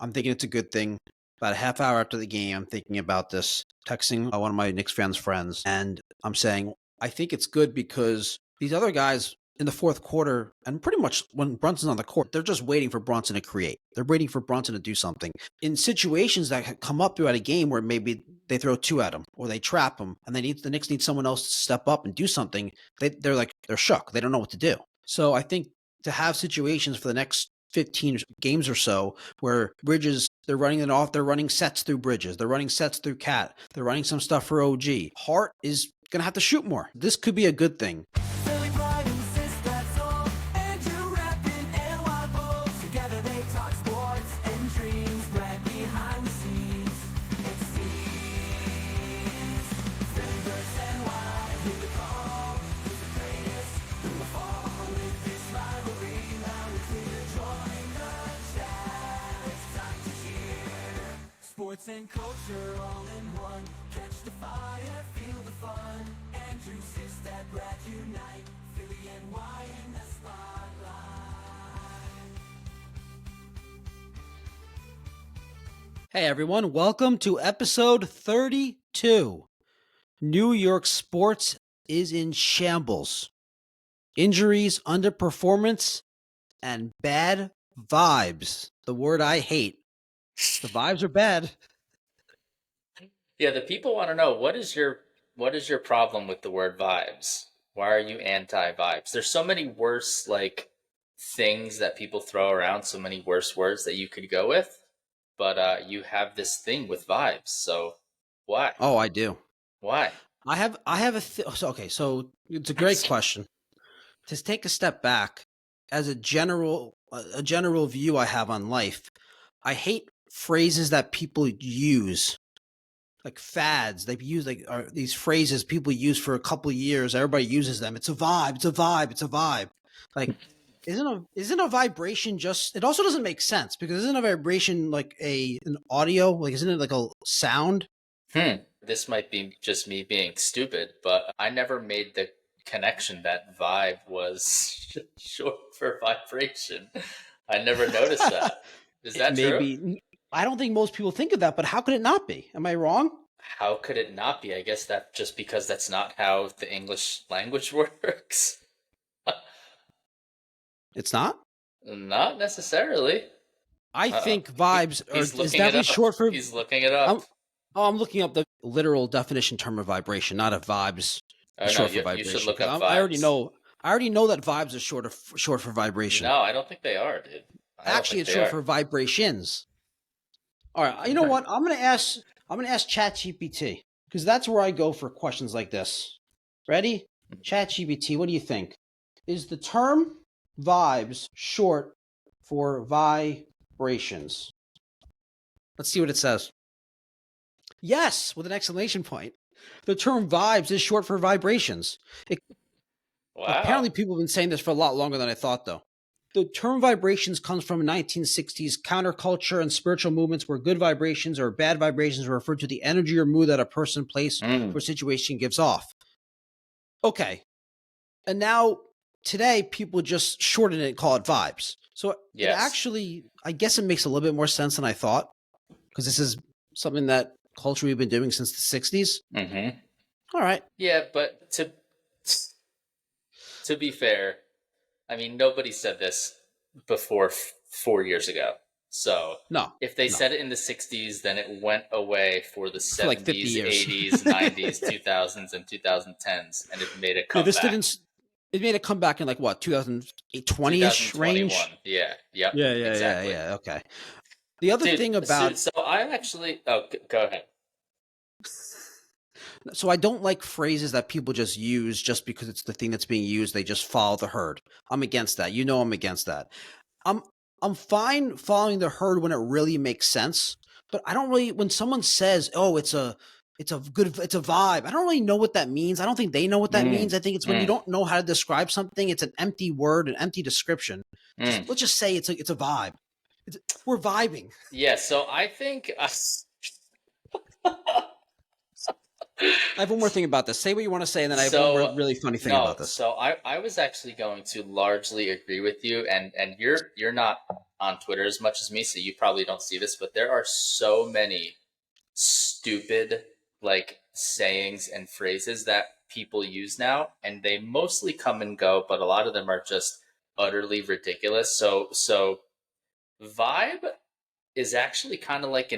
I'm thinking it's a good thing. About a half hour after the game, I'm thinking about this, texting one of my Knicks fans' friends, and I'm saying, I think it's good because these other guys in the fourth quarter, and pretty much when Brunson's on the court, they're just waiting for Brunson to create. They're waiting for Brunson to do something. In situations that come up throughout a game where maybe they throw two at him or they trap him and the Knicks need someone else to step up and do something, they're shook. They don't know what to do. So I think to have situations for the next 15 games or so where Bridges, they're running sets through Bridges, they're running sets through Cat, they're running some stuff for OG. Hart is going to have to shoot more. This could be a good thing. Sports and culture all in one. Catch the fire, feel the fun. Andrew, Sistad, Brad unite. Philly NY in the spotlight. Hey everyone, welcome to episode 32. New York sports is in shambles. Injuries, underperformance, and bad vibes. The word I hate. The vibes are bad. Yeah, the people want to know what is your problem with the word vibes? Why are you anti-vibes? There's so many worse things that people throw around, so many worse words that you could go with, but you have this thing with vibes. So why? Oh, I do. Why? I have so it's a great question. To take a step back, as a general view I have on life, I hate phrases that people use, like fads. They've used these phrases people use for a couple of years. Everybody uses them. It's a vibe. It's a vibe. It's a vibe. Like, isn't a vibration just? It also doesn't make sense because isn't a vibration like an audio? Like, isn't it like a sound? This might be just me being stupid, but I never made the connection that vibe was short for vibration. I never noticed that. Is that true? I don't think most people think of that, but how could it not be? Am I wrong? How could it not be? I guess that just because that's not how the English language works. It's not? Not necessarily. I think vibes is definitely short for... He's looking it up. I'm looking up the literal definition term of vibration, not a vibes short for vibration. You should look up vibes. I already know that vibes is short for vibration. No, I don't think they are, dude. Actually, it's short for vibrations. All right, you know what? I'm gonna ask ChatGPT because that's where I go for questions like this. Ready? ChatGPT, what do you think? Is the term vibes short for vibrations? Let's see what it says. Yes, with an exclamation point. The term vibes is short for vibrations. Wow. Apparently, people have been saying this for a lot longer than I thought, though. The term vibrations comes from 1960s counterculture and spiritual movements where good vibrations or bad vibrations are referred to the energy or mood that a person, place, or situation gives off. Okay. And now, today, people just shorten it and call it vibes. So It actually, I guess it makes a little bit more sense than I thought because this is something that culture we've been doing since the 60s. Mm-hmm. All right. Yeah, but to be fair, I mean, nobody said this before 4 years ago. So if they said it in the 60s, then it went away for the 70s, like 50 years. 80s, 90s, 2000s, and 2010s, and it made a comeback. It made a comeback in 2020-ish range? Yeah. Yep. Yeah, exactly. Yeah, okay. The other thing about... So I actually... Oh, go ahead. So I don't like phrases that people just use just because it's the thing that's being used. They just follow the herd. I'm against that. You know I'm against that. I'm fine following the herd when it really makes sense, but I don't really... When someone says, oh, it's a vibe, I don't really know what that means. I don't think they know what that means. I think it's when you don't know how to describe something, it's an empty word, an empty description. Let's just say it's a vibe. We're vibing. Yeah, so I think... I have one more thing about this. Say what you want to say, and then I have one more really funny thing about this. So I was actually going to largely agree with you, and you're not on Twitter as much as me, so you probably don't see this, but there are so many stupid like sayings and phrases that people use now, and they mostly come and go, but a lot of them are just utterly ridiculous. So vibe is actually kind of like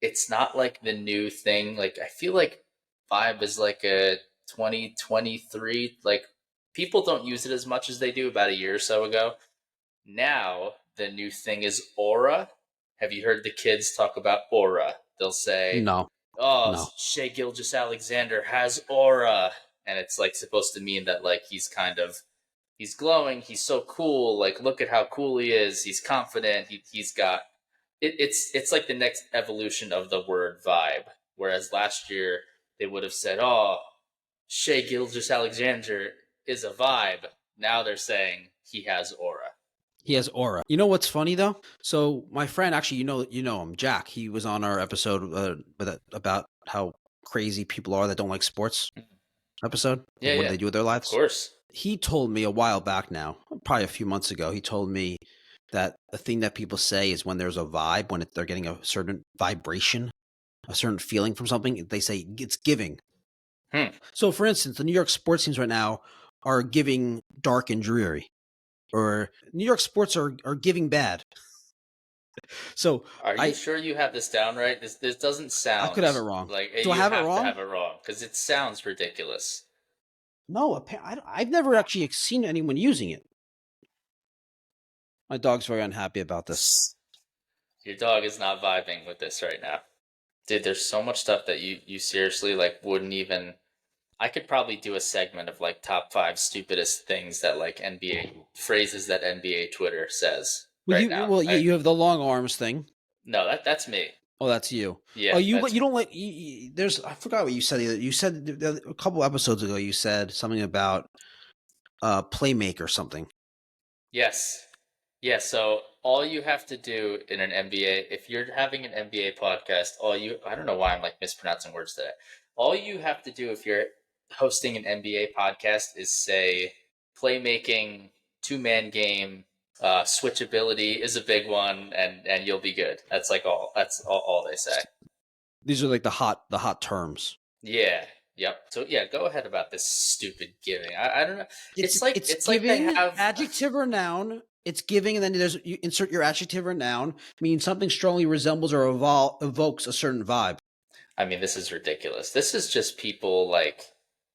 it's not like the new thing. Like I feel like vibe is like a 2023, like people don't use it as much as they do about a year or so ago. Now the new thing is aura. Have you heard the kids talk about aura? They'll say, No, "Oh, no. Shea Gilgeous-Alexander has aura," and it's like supposed to mean that like he's glowing, he's so cool. Like look at how cool he is. He's confident. He's got it's like the next evolution of the word vibe. Whereas last year they would have said, "Oh, Shea Gilgeous-Alexander is a vibe." Now they're saying he has aura. He has aura. You know what's funny though? So my friend, actually, you know him, Jack. He was on our episode about how crazy people are that don't like sports. Episode. Yeah, What yeah. do they do with their lives? Of course. He told me a while back now, probably a few months ago. He told me that the thing that people say is when there's a vibe, when they're getting a certain vibration, a certain feeling from something, they say it's giving. So, for instance, the New York sports teams right now are giving dark and dreary, or New York sports are giving bad. So, Are you sure you have this down right? This doesn't sound. I could have it wrong. Like Do I have it to wrong? have it wrong because it sounds ridiculous. No, I've never actually seen anyone using it. My dog's very unhappy about this. Your dog is not vibing with this right now. Dude, there's so much stuff that you seriously like wouldn't even. I could probably do a segment of like top 5 stupidest things that like NBA phrases that NBA Twitter says right now. Well, you have the long arms thing. No, that's me. Oh, that's you. Yeah. Oh, you don't like. There's. I forgot what you said. You said a couple episodes ago. You said something about playmaker or something. Yes. Yeah. So all you have to do in an NBA, if you're having an NBA podcast, I don't know why I'm like mispronouncing words today. All you have to do if you're hosting an NBA podcast is say playmaking, 2-man game, switchability is a big one, and you'll be good. That's like all. That's all they say. These are like the hot terms. Yeah. Yep. So yeah, go ahead about this stupid giving. I don't know. It's like giving, like they have adjective or noun. It's giving, and then you insert your adjective or noun, meaning something strongly resembles or evokes a certain vibe. I mean, this is ridiculous. This is just people like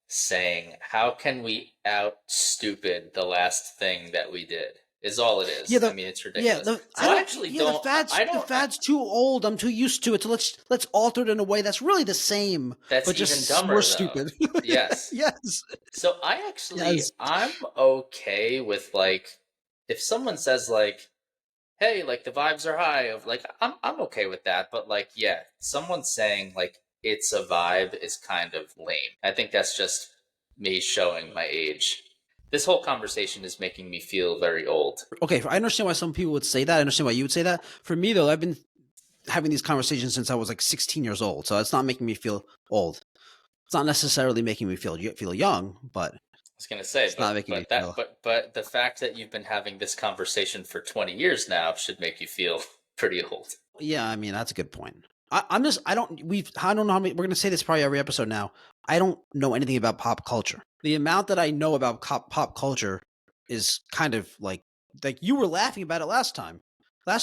saying, "How can we out stupid the last thing that we did?" Is all it is. Yeah, I mean, it's ridiculous. Yeah, the fad's too old. I'm too used to it. So let's alter it in a way that's really the same. That's but even just dumber. More though. Stupid. Yes. Yes. So I'm okay with like if someone says like, "Hey, like the vibes are high," of like I'm okay with that. But like, yeah, someone saying like it's a vibe is kind of lame. I think that's just me showing my age. This whole conversation is making me feel very old. Okay, I understand why some people would say that. I understand why you would say that. For me, though, I've been having these conversations since I was like 16 years old, so it's not making me feel old. It's not necessarily making me feel young, but I was going to say, it's not making me feel. But the fact that you've been having this conversation for 20 years now should make you feel pretty old. Yeah, I mean that's a good point. I don't know how many. We're going to say this probably every episode now. I don't know anything about pop culture. The amount that I know about pop culture is kind of like you were laughing about it last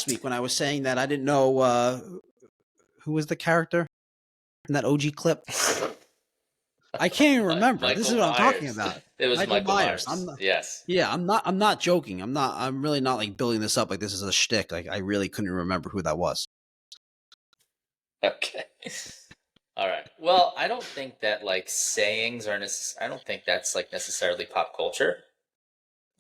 week when I was saying that I didn't know who was the character in that OG clip. I can't even remember. This is what I'm talking about. It was Michael Myers. Yes. Yeah, I'm not joking. I'm really not like building this up like this is a shtick. Like I really couldn't remember who that was. Okay. All right. Well, I don't think that like sayings are I don't think that's like necessarily pop culture.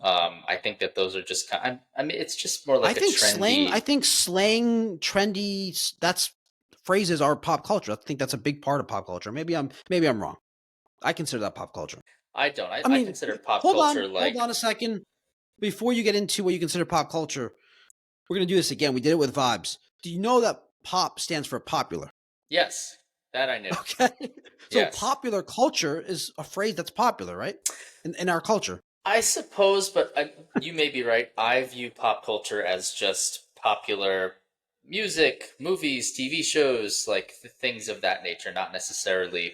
I think that those are just I mean, it's just more like trendy. I think slang, trendy. That's phrases are pop culture. I think that's a big part of pop culture. Maybe I'm wrong. I consider that pop culture. I don't. I mean, consider pop culture like. Hold on a second. Before you get into what you consider pop culture, we're gonna do this again. We did it with vibes. Do you know that pop stands for popular? Yes. That I knew. Okay. So yes. Popular culture is a phrase that's popular, right? In our culture. I suppose, but you may be right. I view pop culture as just popular music, movies, TV shows, like the things of that nature, not necessarily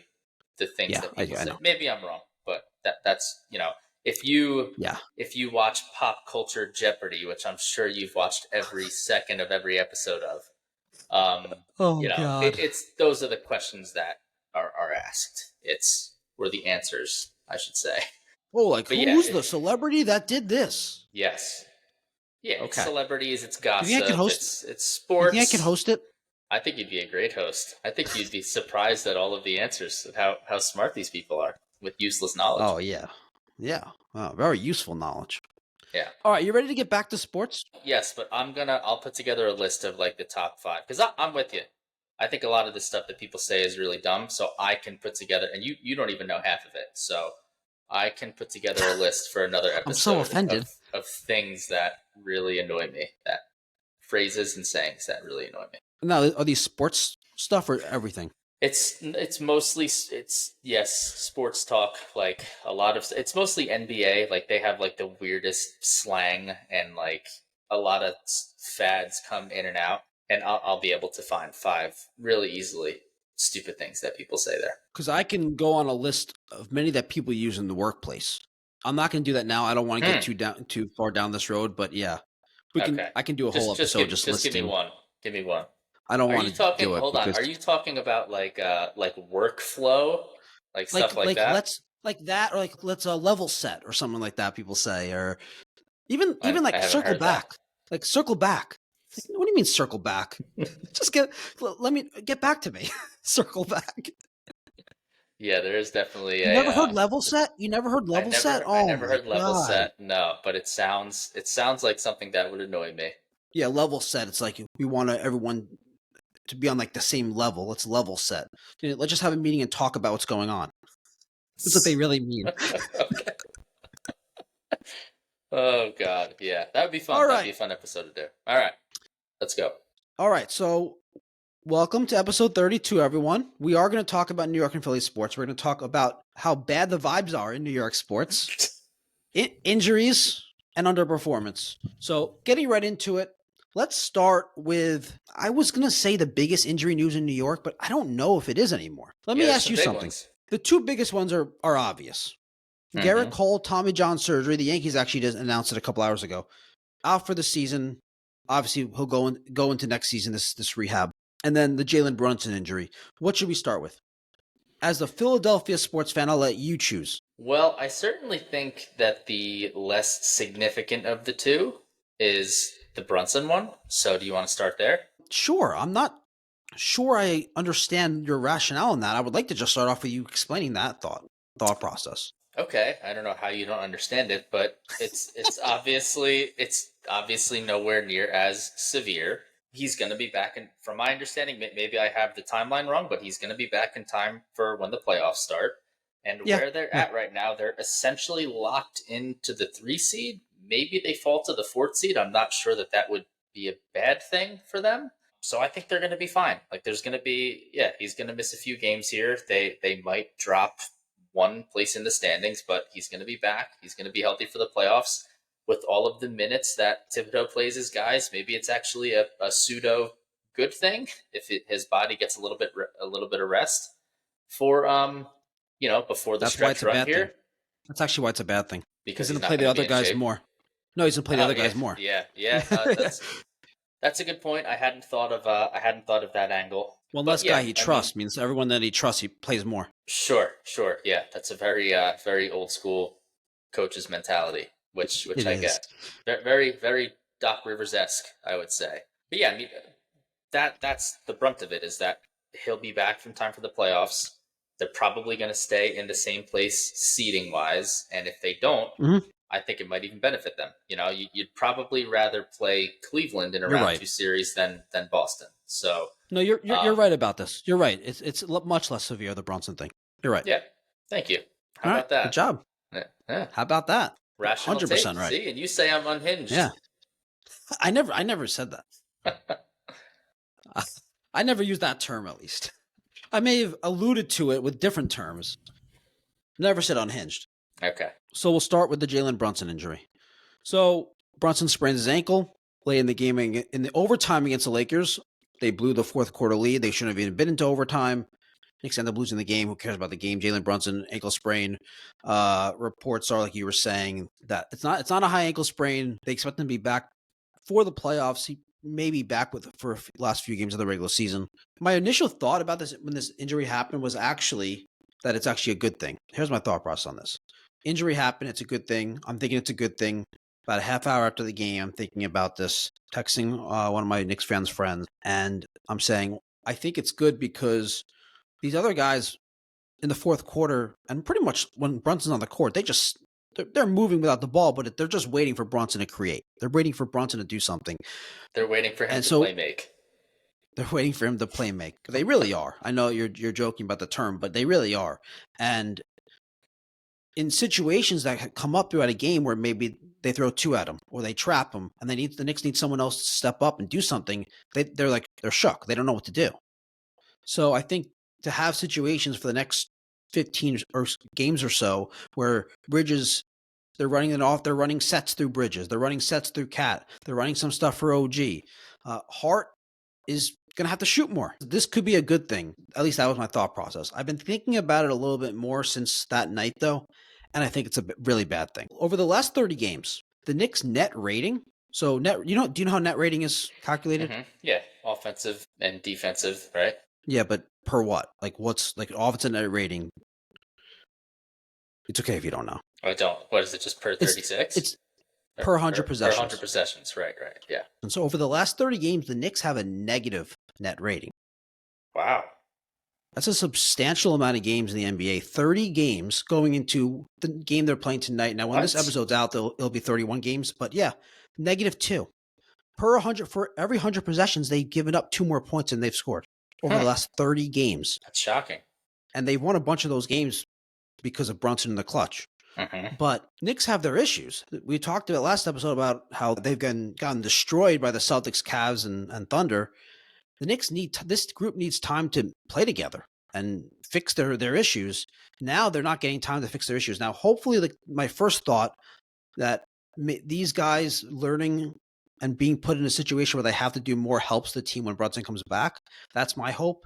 the things Yeah, that I people say. know. Maybe I'm wrong, but that's if you Yeah. if you watch pop culture Jeopardy, which I'm sure you've watched every second of every episode of, Oh God. it's those are the questions that are asked. It's or the answers, I should say. Oh, like But yeah, who's the celebrity that did this? yes. Yeah, it's Okay. celebrities, it's You think I could gossip, host? it's You think I could sports. host it? I think you'd be a great host. I think you'd be surprised at all of the answers of how smart these people are with useless knowledge. Oh yeah, yeah. Oh, very useful knowledge. Yeah. All right, you ready to get back to sports? Yes, but I'll put together a list of like the top five because I'm with you. I think a lot of the stuff that people say is really dumb, so I can put together, and you don't even know half of it, so I can put together a list for another I'm so episode offended. of things that really annoy me, that phrases and sayings that really annoy me. Now, are these sports stuff or everything? It's mostly it's yes sports talk, like a lot of it's mostly NBA, like they have like the weirdest slang and like a lot of fads come in and out, and I'll be able to find five really easily stupid things that people say there. Because I can go on a list of many that people use in the workplace. I'm not going to do that now. I don't want to get too far down this road, but yeah, we can. Okay, I can do a whole episode just give me listing. one. Give me one. I don't Are want you to talking? do it Hold on. because Are you talking about like workflow, like stuff like that? let's like that or like let's level set or something like that. People say or even I like haven't circle heard back, like circle back. What do you mean circle back? Just let me get back to me. Circle back. Yeah, there is definitely You a. never heard level set? You never heard level set? I Oh never my heard level god. set. No, but it sounds like something that would annoy me. Yeah, level set. It's like we want everyone to be on like the same level. Let's level set. Let's just have a meeting and talk about what's going on. That's what they really mean. Okay. Oh God, yeah, that would be fun. All That'd be right. a fun episode to do. All right, let's go. All right. So, welcome to episode 32, everyone. We are going to talk about New York and Philly sports. We're going to talk about how bad the vibes are in New York sports, injuries, and underperformance. So, getting right into it, let's start with I was going to say the biggest injury news in New York, but I don't know if it is anymore. Let me there's ask some you big something. ones. The two biggest ones are obvious. Gerrit Cole, Tommy John surgery. The Yankees actually just announced it a couple hours ago. Out for the season. Obviously, he'll go into next season, this rehab. And then the Jalen Brunson injury. What should we start with? As the Philadelphia sports fan, I'll let you choose. Well, I certainly think that the less significant of the two is the Brunson one. So, do you want to start there? Sure. I'm not sure I understand your rationale in that. I would like to just start off with you explaining that thought process. Okay, I don't know how you don't understand it, but it's obviously nowhere near as severe. He's going to be back in, from my understanding, maybe I have the timeline wrong, but he's going to be back in time for when the playoffs start. And where they're at right now, they're essentially locked into the 3 seed. Maybe they fall to the 4th seed. I'm not sure that would be a bad thing for them. So I think they're going to be fine. Like there's going to be, he's going to miss a few games here. They might drop one place in the standings, but he's going to be back. He's going to be healthy for the playoffs with all of the minutes that Thibodeau plays his guys. Maybe it's actually a pseudo good thing if his body gets a little bit of rest for before the stretch run here. Thing. That's actually why it's a bad thing. Because he's going to play the other guys more. No, he's going to play the other guys more. Yeah. That's a good point. I hadn't thought of that angle. One less guy he trusts means everyone that he trusts, he plays more. Sure. Yeah, that's a very very old school coach's mentality, which I get. Very very Doc Rivers-esque, I would say. But yeah, I mean that's the brunt of it is that he'll be back from time for the playoffs. They're probably going to stay in the same place seeding wise, and if they don't, I think it might even benefit them. You'd probably rather play Cleveland in a round 2 series than Boston. So no, you're right about this. You're right. It's much less severe, the Brunson thing. You're right. Yeah. Thank you. How about that? Good job. Yeah. How about that? Rational 100% take. right. See, and you say I'm unhinged. Yeah. I never said that. I never used that term, at least. I may have alluded to it with different terms. Never said unhinged. Okay. So we'll start with the Jalen Brunson injury. So Brunson sprains his ankle late in the game in the overtime against the Lakers. They blew the fourth quarter lead. They shouldn't have even been into overtime. Knicks end up losing the game. Who cares about the game? Jalen Brunson ankle sprain. Reports are, like you were saying, that it's not a high ankle sprain. They expect him to be back for the playoffs. He may be back for last few games of the regular season. My initial thought about this when this injury happened was actually that it's actually a good thing. Here's my thought process on this. Injury happened. It's a good thing. I'm thinking it's a good thing. About a half hour after the game, I'm thinking about this, texting one of my Knicks fans' friends, and I'm saying, I think it's good because these other guys in the fourth quarter, and pretty much when Brunson's on the court, they're moving without the ball, but they're just waiting for Brunson to create. They're waiting for Brunson to do something. They're waiting for him And to so play make. they're waiting for him to play make. They really are. I know you're joking about the term, but they really are. And in situations that come up throughout a game where maybe they throw two at him or they trap him and the Knicks need someone else to step up and do something, they're shook. They don't know what to do. So I think to have situations for the next 15 or games or so where Bridges, they're running it off, they're running sets through Bridges, they're running sets through Cat, they're running some stuff for OG. Hart is going to have to shoot more. This could be a good thing. At least that was my thought process. I've been thinking about it a little bit more since that night, though, and I think it's a really bad thing. Over the last 30 games, the Knicks net rating. So do you know how net rating is calculated? Mm-hmm. Yeah, offensive and defensive, right? Yeah, but per what? Like what's like offensive net rating? It's okay if you don't know. I don't. What is it? Just per 36? It's per 100 possessions. Per 100 possessions, right, yeah. And so over the last 30 games, the Knicks have a negative net rating. Wow. That's a substantial amount of games in the NBA. 30 games going into the game they're playing tonight. Now, when this episode's out, it'll be 31 games. But yeah, -2. Per 100, for every 100 possessions, they've given up 2 more points than they've scored over the last 30 games. That's shocking. And they've won a bunch of those games because of Brunson in the clutch. Mm-hmm. But Knicks have their issues. We talked about last episode about how they've gotten destroyed by the Celtics, Cavs, and Thunder. The Knicks this group needs time to play together and fix their issues. Now they're not getting time to fix their issues. Now, hopefully, my first thought that these guys learning and being put in a situation where they have to do more helps the team when Brunson comes back. That's my hope.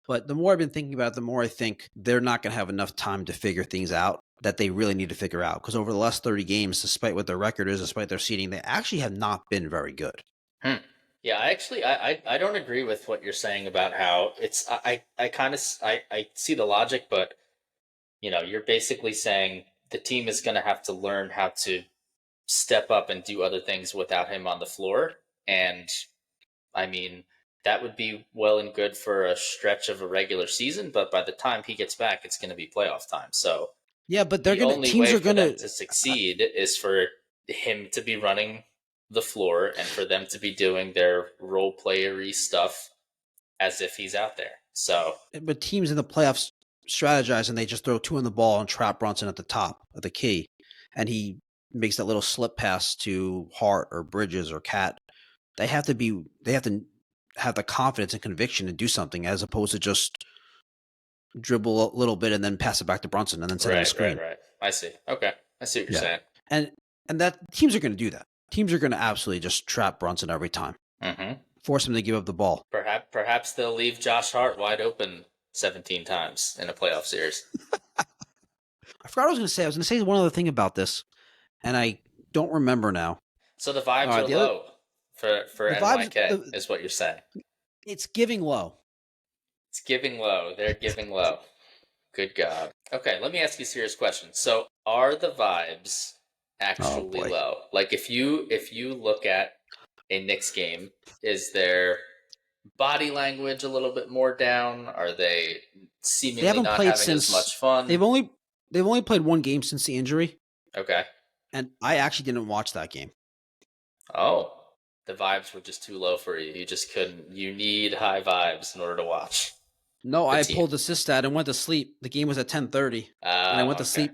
But the more I've been thinking about it, the more I think they're not going to have enough time to figure things out that they really need to figure out. Because over the last 30 games, despite what their record is, despite their seeding, they actually have not been very good. Yeah, I don't agree with what you're saying about how it's I see the logic, but you're basically saying the team is going to have to learn how to step up and do other things without him on the floor. And I mean, that would be well and good for a stretch of a regular season, but by the time he gets back, it's going to be playoff time. So yeah, but the only way for them to succeed is for him to be running the floor and for them to be doing their role playery stuff as if he's out there. So, but teams in the playoffs strategize and they just throw 2 in the ball and trap Brunson at the top of the key, and he makes that little slip pass to Hart or Bridges or Cat. They have to have the confidence and conviction to do something as opposed to just dribble a little bit and then pass it back to Brunson and then set a screen. Right. I see. Okay, I see what you're saying. And that teams are going to do that. Teams are going to absolutely just trap Brunson every time. Mm-hmm. Force him to give up the ball. Perhaps they'll leave Josh Hart wide open 17 times in a playoff series. I forgot what I was going to say. I was going to say one other thing about this, and I don't remember now. So the vibes are low for NYK, is what you're saying. It's giving low. It's giving low. They're giving low. Good God. Okay, let me ask you a serious question. So are the vibes actually low? Like if you look at a Knicks game, is their body language a little bit more down? Are they seemingly not having as much fun? They've only played 1 game since the injury. Okay. And I actually didn't watch that game. Oh, the vibes were just too low for you. You just couldn't. You need high vibes in order to watch. No, I pulled the Sistad and went to sleep. The game was at 10:30, and I went to sleep.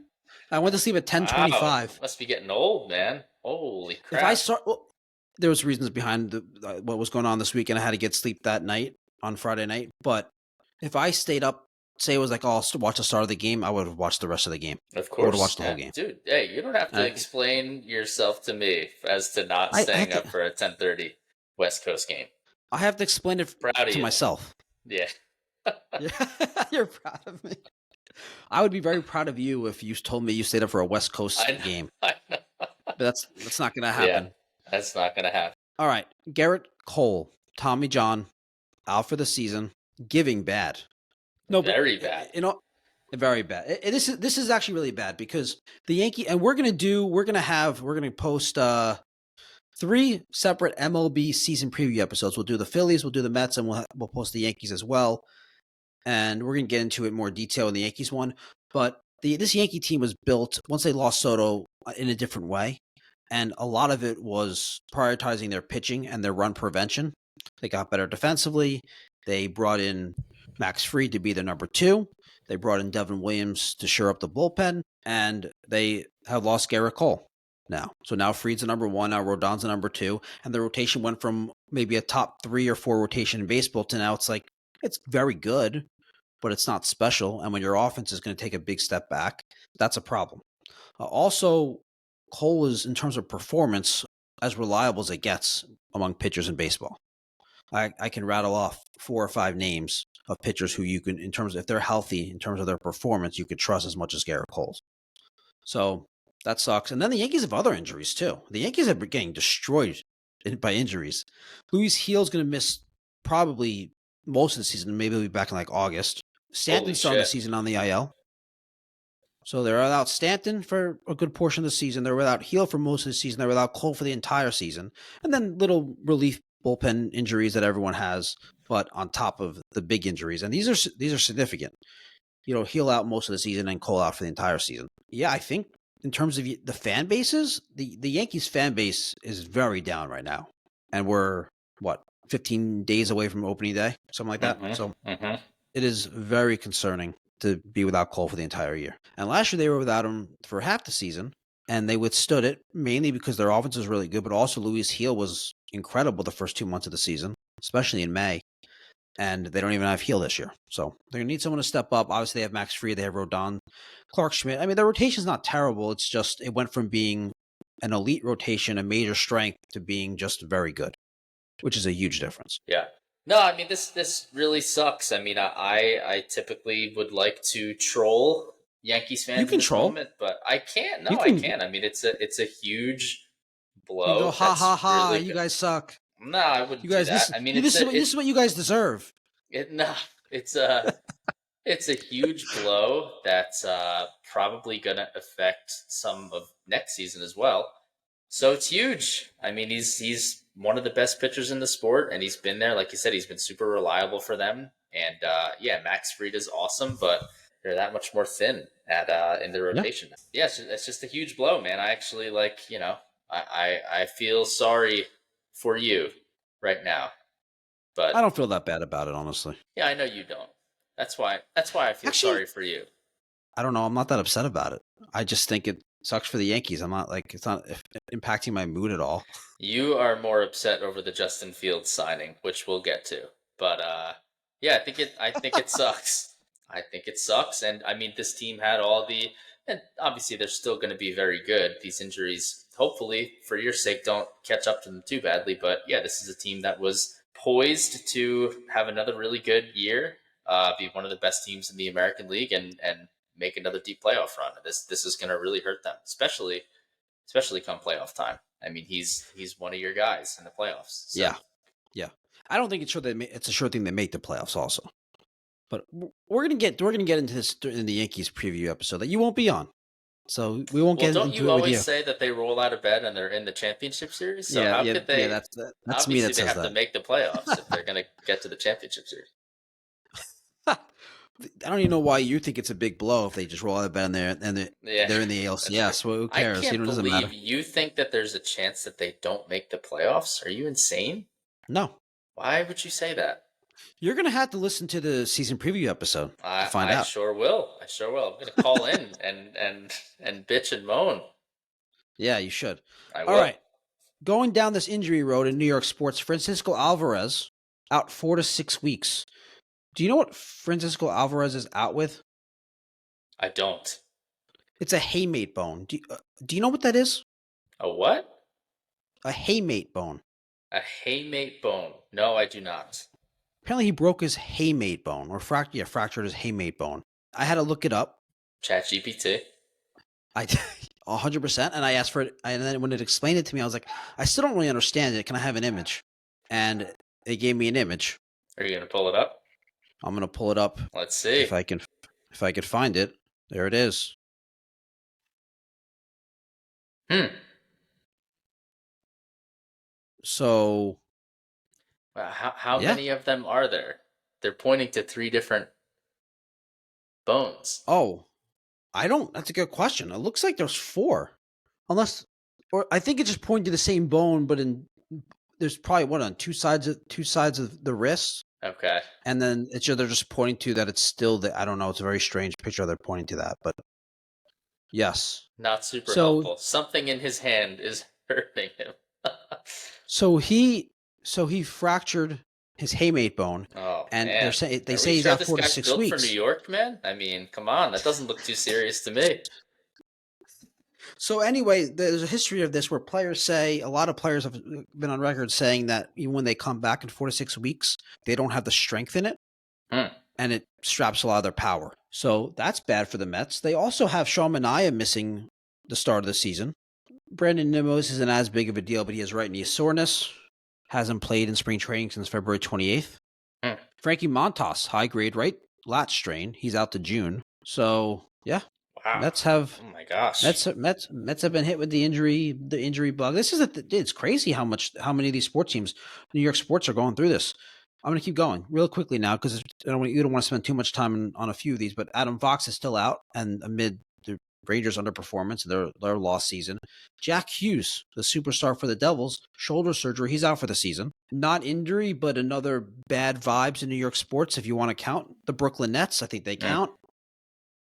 I went to sleep at 10:25. Wow. Must be getting old, man. Holy crap! If I start, there was reasons behind what was going on this weekend. I had to get sleep that night on Friday night. But if I stayed up say it was like, oh, watch the start of the game, I would have watched the rest of the game. Of I would have course, watched the whole yeah. game. Dude. Hey, you don't have to explain yourself to me as to not I staying up for a 10:30 West Coast game. I have to explain it Proud of to you. myself. Yeah. Yeah, you're proud of me. I would be very proud of you if you told me you stayed up for a West Coast game. I know. But that's not going to happen. Yeah, that's not going to happen. All right, Gerrit Cole, Tommy John, out for the season. Giving bad. No, Very bad. You know, very bad. This is actually really bad because the Yankee, and we're going to post 3 separate MLB season preview episodes. We'll do the Phillies, we'll do the Mets, and we'll post the Yankees as well. And we're going to get into it in more detail in the Yankees one. But this Yankee team was built once they lost Soto in a different way. And a lot of it was prioritizing their pitching and their run prevention. They got better defensively. They brought in Max Fried to be their number 2. They brought in Devin Williams to shore up the bullpen. And they have lost Gerrit Cole now. So now Fried's the number 1. Now Rodon's the number 2. And the rotation went from maybe a top 3 or 4 rotation in baseball to now it's like, it's very good, but it's not special. And when your offense is going to take a big step back, that's a problem. Also, Cole is, in terms of performance, as reliable as it gets among pitchers in baseball. I can rattle off 4 or 5 names of pitchers who you can, in terms of, if they're healthy, in terms of their performance, you could trust as much as Gerrit Cole's. So that sucks. And then the Yankees have other injuries too. The Yankees have been getting destroyed by injuries. Luis Gil's going to miss probably most of the season. Maybe he'll be back in like August. Stanton started the season on the IL. So they're without Stanton for a good portion of the season. They're without Gil for most of the season. They're without Cole for the entire season. And then little relief bullpen injuries that everyone has, but on top of the big injuries. And these are significant. Gil out most of the season and Cole out for the entire season. Yeah, I think in terms of the fan bases, the Yankees fan base is very down right now. And we're, 15 days away from opening day? Something like that. So it is very concerning to be without Cole for the entire year. And last year they were without him for half the season, and they withstood it mainly because their offense was really good, but also Luis Gil was incredible the first 2 months of the season, especially in May. And they don't even have Gil this year. So they're going to need someone to step up. Obviously, they have Max Fried, they have Rodon, Clark Schmidt. I mean, their rotation's not terrible. It's just it went from being an elite rotation, a major strength, to being just very good, which is a huge difference. Yeah. No, I mean this really sucks. I mean, I typically would like to troll Yankees fans in this moment, but I can't. No, I can't. I mean, it's a huge blow. You go, ha ha ha! Really, you guys suck. No, I wouldn't do that. I mean, this is what you guys deserve. It's a huge blow that's probably going to affect some of next season as well. So it's huge. I mean, he's one of the best pitchers in the sport, and he's been there. Like you said, he's been super reliable for them. And yeah, Max Fried is awesome, but they're that much more thin in the rotation. Yeah, it's just a huge blow, man. I actually I feel sorry for you right now, but I don't feel that bad about it, honestly. Yeah, I know you don't. That's why I feel sorry for you. I don't know. I'm not that upset about it. I just think it sucks for the Yankees. I'm not it's not impacting my mood at all. You are more upset over the Justin Fields signing, which we'll get to. But yeah, I think it sucks. I think it sucks. And I mean, this team had and obviously they're still going to be very good. These injuries, hopefully, for your sake, don't catch up to them too badly. But yeah, this is a team that was poised to have another really good year, be one of the best teams in the American League, and make another deep playoff run. This is going to really hurt them, especially come playoff time. I mean, he's one of your guys in the playoffs. So. Yeah. I don't think it's a sure thing they make the playoffs also. But we're gonna get into this in the Yankees preview episode that you won't be on, so we won't get into it with you. Don't you always say that they roll out of bed and they're in the championship series? So how could they? Yeah, that's me. That they says have to make the playoffs if they're going to get to the championship series. I don't even know why you think it's a big blow if they just roll out of bed and they're in the ALCS. Well, who cares? I can't believe you think that there's a chance that they don't make the playoffs. Are you insane? No. Why would you say that? You're going to have to listen to the season preview episode to find out. I sure will. I'm going to call in and bitch and moan. Yeah, you should. I will. All right. Going down this injury road in New York sports, Francisco Alvarez out 4 to 6 weeks Do you know what Francisco Alvarez is out with? I don't. It's a haymate bone. Do you know what that is? A what? A haymate bone. A haymate bone. No, I do not. Apparently, he broke his haymate bone or fractured his haymate bone. I had to look it up. ChatGPT. I 100%, and I asked for it, and then when it explained it to me, I was like, I still don't really understand it. Can I have an image? And they gave me an image. Are you gonna pull it up? I'm gonna pull it up. Let's see. If I could find it. There it is. So How many of them are there? They're pointing to 3 different bones. Oh, that's a good question. It looks like there's 4. Or I think it's just pointing to the same bone, but there's probably on two sides of the wrist. Okay. And then they're just pointing to that it's still I don't know, it's a very strange picture they're pointing to that, but yes. Not super helpful. Something in his hand is hurting him. So he fractured his haymate bone. Oh, and man. they say he's out 4 to 6 weeks. For New York, man? I mean, come on, that doesn't look too serious to me. So anyway, there's a history of this where a lot of players have been on record saying that even when they come back in 4 to 6 weeks, they don't have the strength in it, and it straps a lot of their power. So that's bad for the Mets. They also have Sean Manaea missing the start of the season. Brandon Nimmo's isn't as big of a deal, but he has right knee soreness. Hasn't played in spring training since February 28th. Frankie Montas, high-grade right lat strain. He's out to June. So, yeah. Wow. Mets have. Oh my gosh. Mets have been hit with the injury bug. It's crazy how many of these sports teams, New York sports, are going through this. I'm going to keep going real quickly now because you don't want to spend too much time on a few of these. But Adam Fox is still out, and amid the Rangers' underperformance, their lost season. Jack Hughes, the superstar for the Devils, shoulder surgery. He's out for the season. Not injury, but another bad vibes in New York sports. If you want to count the Brooklyn Nets, I think they count.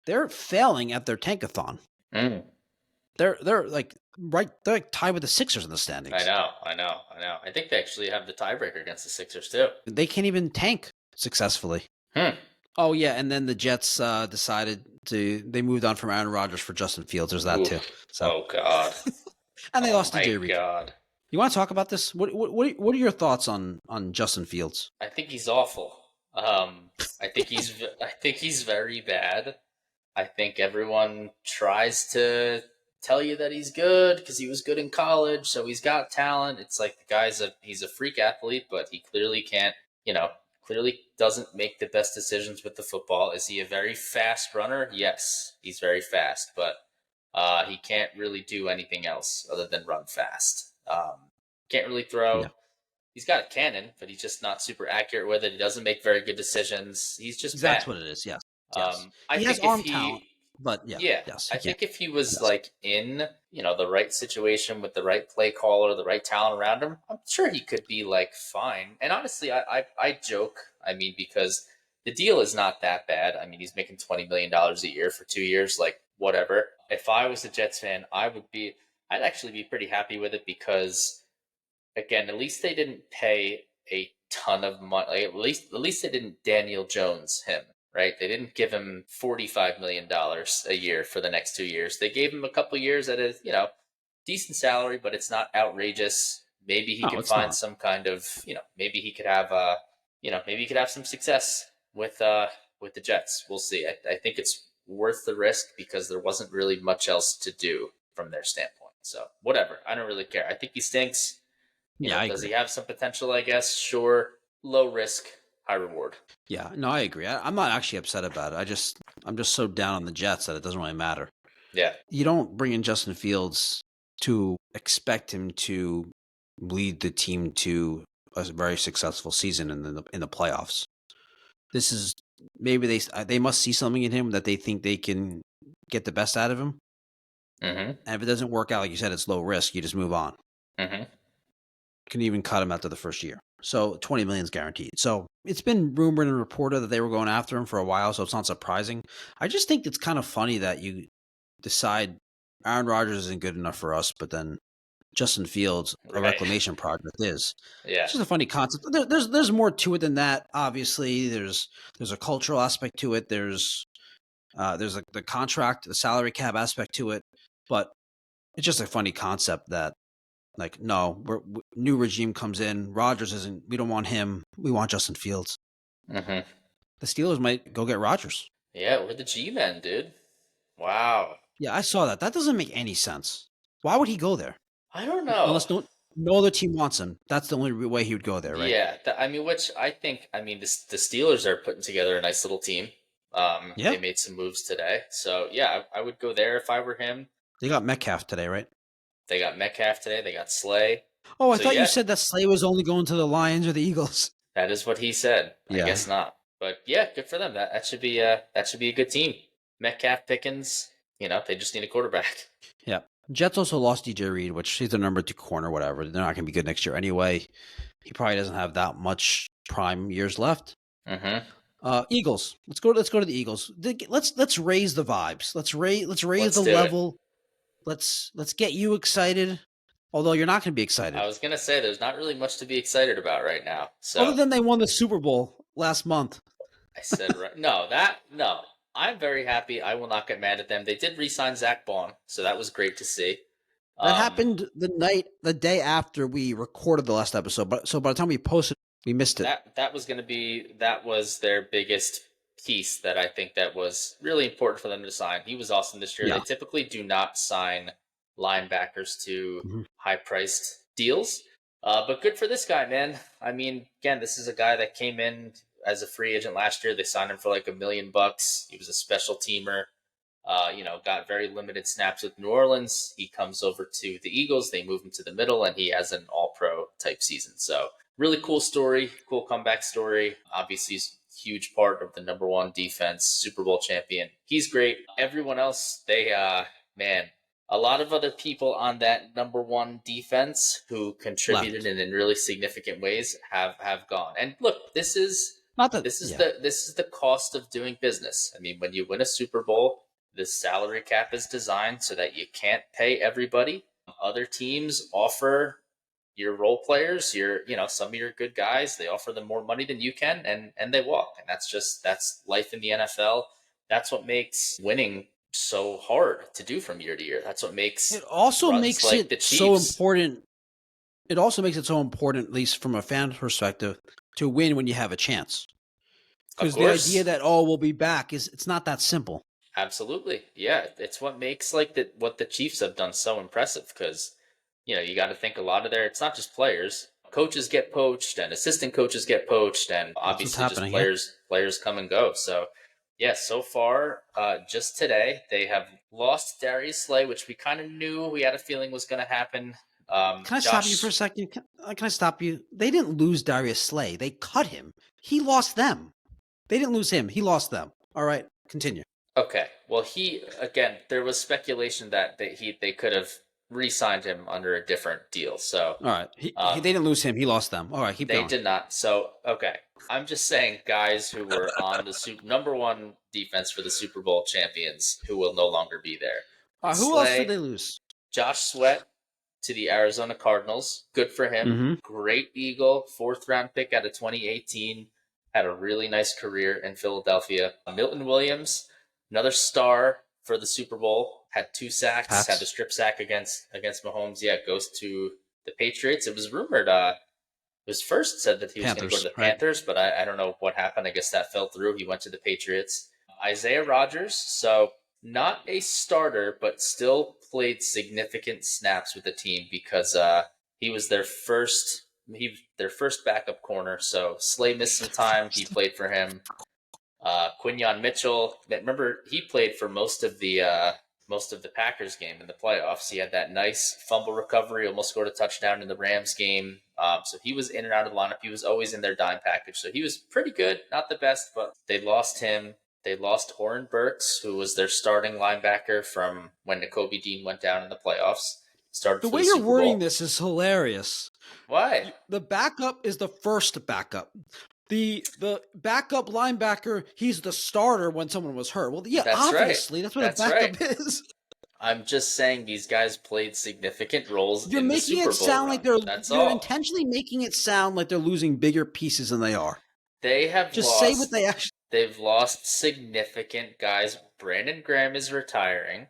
They're failing at their tankathon. They're like tied with the Sixers in the standings. I know. I think they actually have the tiebreaker against the Sixers too. They can't even tank successfully. Oh yeah, and then the Jets decided they moved on from Aaron Rodgers for Justin Fields. There's that too. So. Oh God. And they lost to Jay Reed. God. You want to talk about this? What are your thoughts on Justin Fields? I think he's awful. I think he's very bad. I think everyone tries to tell you that he's good because he was good in college, so he's got talent. It's like he's a freak athlete, but he clearly can't, clearly doesn't make the best decisions with the football. Is he a very fast runner? Yes, he's very fast, but he can't really do anything else other than run fast. Can't really throw. Yeah. He's got a cannon, but he's just not super accurate with it. He doesn't make very good decisions. He's just bad. That's what it is, yes. He has arm talent, but yes. I think if he was in, the right situation with the right play caller, the right talent around him, I'm sure he could be fine. And honestly, I joke. I mean, because the deal is not that bad. I mean, he's making $20 million a year for 2 years, whatever. If I was a Jets fan, I'd actually be pretty happy with it because, again, at least they didn't pay a ton of money. At least they didn't Daniel Jones him. Right? They didn't give him $45 million a year for the next 2 years. They gave him a couple years at a, decent salary, but it's not outrageous. Maybe he can find some kind of, maybe he could have, maybe he could have some success with the Jets. We'll see. I think it's worth the risk because there wasn't really much else to do from their standpoint. So whatever. I don't really care. I think he stinks. Does he have some potential? I guess. Sure. Low risk, high reward. Yeah, no, I agree. I'm not actually upset about it. I'm just so down on the Jets that it doesn't really matter. Yeah. You don't bring in Justin Fields to expect him to lead the team to a very successful season in the playoffs. This is maybe they must see something in him that they think they can get the best out of him. Mm-hmm. And if it doesn't work out, like you said, it's low risk. You just move on. Mm-hmm. Can even cut him after the first year. So $20 million is guaranteed. So it's been rumored and reported that they were going after him for a while, so it's not surprising. I just think it's kind of funny that you decide Aaron Rodgers isn't good enough for us, but then Justin Fields a Right. reclamation project is. Yeah. It's just a funny concept. There's more to it than that. Obviously, there's a cultural aspect to it. There's the contract, the salary cap aspect to it, but it's just a funny concept that, like, no, new regime comes in. Rodgers isn't. We don't want him. We want Justin Fields. Mm-hmm. The Steelers might go get Rodgers. Yeah, we're the G-men, dude. Wow. Yeah, I saw that. That doesn't make any sense. Why would he go there? I don't know. Unless no other team wants him. That's the only way he would go there, right? Yeah, I mean, which I think, I mean, the Steelers are putting together a nice little team. Yeah. They made some moves today. So, yeah, I would go there if I were him. They got Metcalf today, right? They got Metcalf today. They got Slay. Oh, I So, thought yeah. you said that Slay was only going to the Lions or the Eagles. That is what he said. Yeah. I guess not. But, yeah, good for them. That should be a good team. Metcalf, Pickens, they just need a quarterback. Yeah. Jets also lost DJ Reed, which he's the number 2 corner, whatever. They're not going to be good next year anyway. He probably doesn't have that much prime years left. Mm-hmm. Eagles. Let's go to the Eagles. Let's raise the vibes. Let's raise the do level. Let's get you excited. Although you're not going to be excited. I was going to say there's not really much to be excited about right now. So other than they won the Super Bowl last month. I said right. No. I'm very happy. I will not get mad at them. They did re-sign Zach Baun, so that was great to see. That happened the day after we recorded the last episode. But so by the time we posted, we missed it. That was their biggest piece that I think that was really important for them to sign. He was awesome this year. Yeah. They typically do not sign linebackers to high-priced deals. But good for this guy, man. I mean, again, this is a guy that came in as a free agent last year. They signed him for like $1 million. He was a special teamer. Got very limited snaps with New Orleans. He comes over to the Eagles. They move him to the middle, and he has an all-pro type season. So really cool story, cool comeback story. Obviously, he's a huge part of the number 1 defense, Super Bowl champion. He's great. Everyone else, a lot of other people on that number 1 defense who contributed in really significant ways have gone. And look, this is the cost of doing business. I mean, when you win a Super Bowl, the salary cap is designed so that you can't pay everybody. Other teams offer your role players, some of your good guys, they offer them more money than you can, and they walk. And that's life in the NFL. That's what makes winning so hard to do from year to year. That's what makes it also makes like it so important. It also makes it so important, at least from a fan perspective, to win when you have a chance. Because the idea that we'll be back it's not that simple. Absolutely. Yeah. It's what makes what the Chiefs have done so impressive, because, you got to think a lot of it's not just players. Coaches get poached and assistant coaches get poached, and obviously just players come and go. So, yeah, so far, just today, they have lost Darius Slay, which we kind of knew. We had a feeling was going to happen. Can I stop you for a second? Can I stop you? They didn't lose Darius Slay. They cut him. He lost them. They didn't lose him. He lost them. All right, continue. Okay. Well, there was speculation that they could have re-signed him under a different deal. So, all right, they didn't lose him. He lost them. All right, keep going. They did not. So, okay. I'm just saying, guys who were on the number 1 defense for the Super Bowl champions who will no longer be there. Who else did they lose? Josh Sweat to the Arizona Cardinals. Good for him. Mm-hmm. Great Eagle. 4th round pick out of 2018. Had a really nice career in Philadelphia. Milton Williams, another star for the Super Bowl, had 2 sacks, had the strip sack against Mahomes. Yeah, goes to the Patriots. It was rumored, it was first said that he was going to go to the Panthers, but I don't know what happened. I guess that fell through. He went to the Patriots. Isaiah Rodgers, so not a starter, but still played significant snaps with the team because he was their first backup corner. So Slay missed some time. He played for him. Quinyon Mitchell, remember he played for most of the Packers game in the playoffs. He had that nice fumble recovery, almost scored a touchdown in the Rams game. So he was in and out of the lineup. He was always in their dime package. So he was pretty good, not the best, but they lost him. They lost Oren Burks, who was their starting linebacker from when Nakobe Dean went down in the playoffs. The way you're wording this is hilarious. Why? The backup is the first backup. The backup linebacker, he's the starter when someone was hurt. Well, yeah, obviously. That's what a backup is. I'm just saying these guys played significant roles You're in the making Super it Bowl sound run. like they're. That's You're all. intentionally making it sound like they're losing bigger pieces than they are. They have Just lost. say what they actually. They've lost significant guys. Brandon Graham is retiring.